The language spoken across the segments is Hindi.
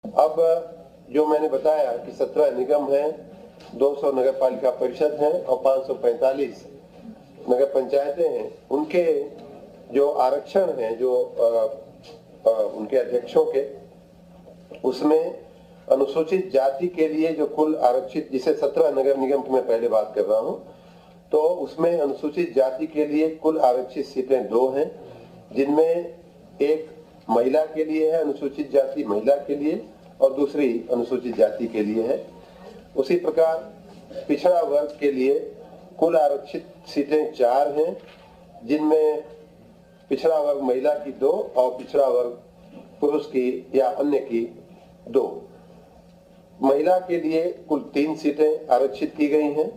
अब जो मैंने बताया कि 17 निगम हैं, 200 नगर पालिका परिषद हैं और 545 नगर पंचायतें हैं, उनके जो आरक्षण हैं, जो उनके अध्यक्षों के, उसमें अनुसूचित जाति के लिए जो कुल आरक्षित, जिसे 17 नगर निगम की मैं पहले बात कर रहा हूं, तो उसमें अनुसूचित जाति के लिए कुल आरक्षित सीटें 2 हैं, जिनमें एक महिला के लिए है, अनुसूचित जाति महिला के लिए, और दूसरी अनुसूचित जाति के लिए है। उसी प्रकार पिछड़ा वर्ग के लिए कुल आरक्षित सीटें 4 हैं, जिनमें पिछड़ा वर्ग महिला की 2 और पिछड़ा वर्ग पुरुष की या अन्य की 2। महिला के लिए कुल 3 सीटें आरक्षित की गई हैं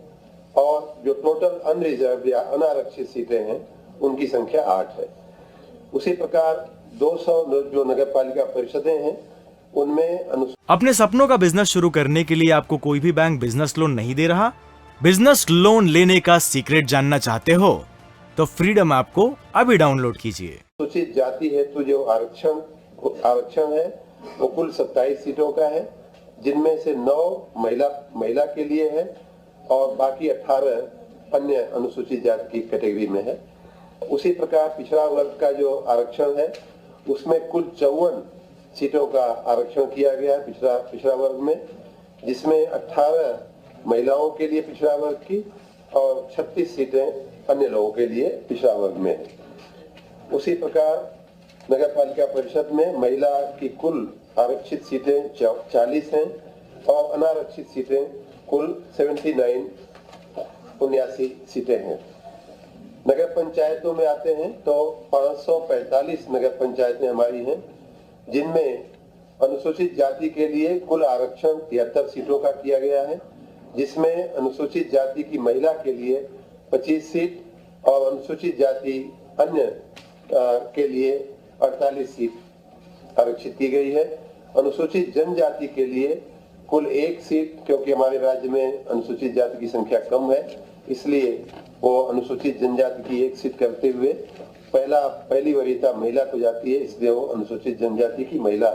और जो टोटल अनरिजर्व या अनारक्षित सीटें हैं उनकी संख्या 8 है। उसी प्रकार 200 जो नगर पालिका परिषदें हैं उनमें अपने सपनों का बिजनेस शुरू करने के लिए आपको कोई भी बैंक बिजनेस लोन नहीं दे रहा? बिजनेस लोन लेने का सीक्रेट जानना चाहते हो तो फ्रीडम ऐप को अभी डाउनलोड कीजिए। अनुसूचित जाति हेतु जो आरक्षण है वो कुल 27 सीटों का है, जिनमें से 9 महिला के लिए है और बाकी 18 अन्य अनुसूचित जाति की कैटेगरी में है। उसी प्रकार पिछड़ा वर्ग का जो आरक्षण है उसमें कुल 54 सीटों का आरक्षण किया गया है पिछड़ा वर्ग में, जिसमें 18 महिलाओं के लिए पिछड़ा वर्ग की और 36 सीटें अन्य लोगों के लिए पिछड़ा वर्ग में है। उसी प्रकार नगर पालिका परिषद में महिला की कुल आरक्षित सीटें 40 हैं और अनारक्षित सीटें कुल 79 सीटें हैं। नगर पंचायतों में आते हैं तो 545 नगर पंचायतें हमारी हैं, जिनमें अनुसूचित जाति के लिए कुल आरक्षण 73 सीटों का किया गया है, जिसमें अनुसूचित जाति की महिला के लिए 25 सीट और अनुसूचित जाति अन्य के लिए 48 सीट आरक्षित की गई है। अनुसूचित जनजाति के लिए कुल 1 सीट, क्योंकि हमारे राज्य में अनुसूचित जाति की संख्या कम है, इसलिए वो अनुसूचित जनजाति की 1 सीट करते हुए पहली वरीयता महिला को जाती है, इसलिए वो अनुसूचित जनजाति की महिला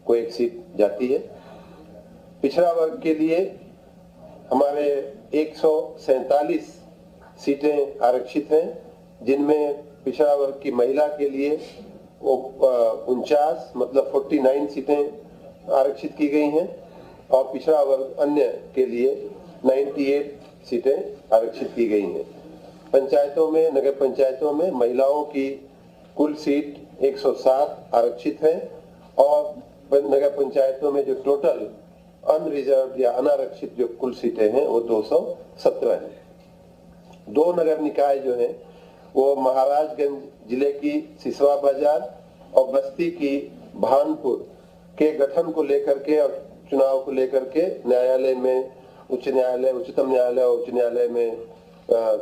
को 1 सीट जाती है। पिछड़ा वर्ग के लिए हमारे 147 सीटें आरक्षित हैं, जिनमें पिछड़ा वर्ग की महिला के लिए 49 मतलब 49 सीटें आरक्षित की गई हैं और पिछड़ा वर्ग अन्य के लिए 98 सीटें आरक्षित की गई हैं। पंचायतों में, नगर पंचायतों में महिलाओं की कुल सीट 107 आरक्षित है और नगर पंचायतों में जो टोटल अनरिजर्व या अनारक्षित जो कुल सीटें हैं वो 217 हैं। 2 नगर निकाय जो हैं वो महाराजगंज जिले की सिसवा बाजार और बस्ती की भानपुर के गठन को लेकर के और चुनाव को लेकर के न्यायालय में, उच्चतम न्यायालय और उच्च न्यायालय में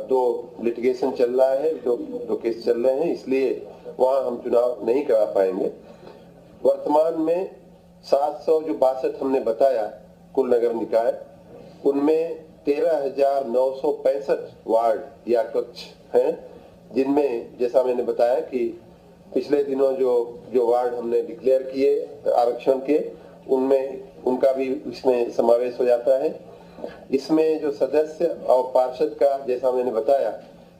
2 लिटिगेशन चल रहा है, दो केस चल रहे हैं, इसलिए वहां हम चुनाव नहीं करा पाएंगे। वर्तमान में 762 हमने बताया कुल नगर निकाय, उनमें 13,965 वार्ड या कक्ष हैं, जिनमें जैसा मैंने बताया कि पिछले दिनों जो वार्ड हमने डिक्लेयर किए आरक्षण के, उनमें उनका भी इसमें समावेश हो जाता है। इसमें जो सदस्य और पार्षद का, जैसा मैंने बताया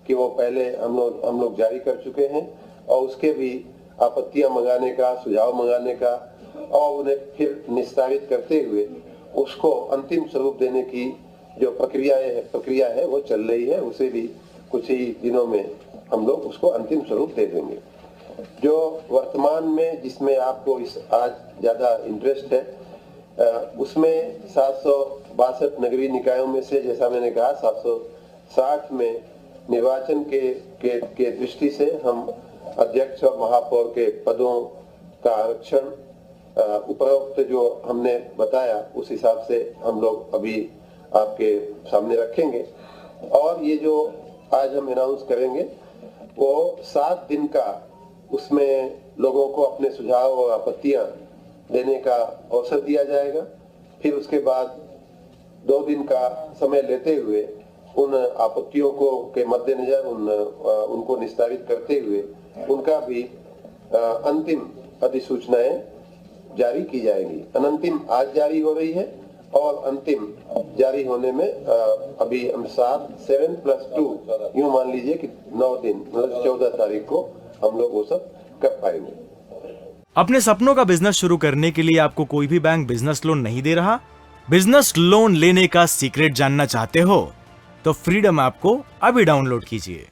कि वो पहले हम लोग जारी कर चुके हैं और उसके भी आपत्तियां मंगाने का, सुझाव मंगाने का और उन्हें फिर निस्तारित करते हुए उसको अंतिम स्वरूप देने की जो प्रक्रिया है वो चल रही है। उसे भी कुछ ही दिनों में हम लोग उसको अंतिम स्वरूप दे देंगे। जो वर्तमान में जिसमें आपको आज ज्यादा इंटरेस्ट है, उसमें 762 नगरीय निकायों में से, जैसा मैंने कहा, 760 में निर्वाचन के दृष्टि से हम अध्यक्ष और महापौर के पदों का आरक्षण उपरोक्त जो हमने बताया उस हिसाब से हम लोग अभी आपके सामने रखेंगे। और ये जो आज हम अनाउंस करेंगे वो 7 दिन का, उसमें लोगों को अपने सुझाव और आपत्तियां देने का अवसर दिया जाएगा। फिर उसके बाद 2 दिन का समय लेते हुए उन आपत्तियों को के मद्देनजर उनको निस्तारित करते हुए उनका भी अंतिम अधिसूचनाएं जारी की जाएंगी। अनंतिम आज जारी हो रही है और अंतिम जारी होने में अभी हम 7+2 यूं मान लीजिए कि 9 दिन मतलब 14 तारीख को हम लोग वो सब कर पाएंगे। अपने सपनों का बिजनेस शुरू करने के लिए आपको कोई भी बैंक बिजनेस लोन नहीं दे रहा? बिजनेस लोन लेने का सीक्रेट जानना चाहते हो तो फ्रीडम ऐप को अभी डाउनलोड कीजिए।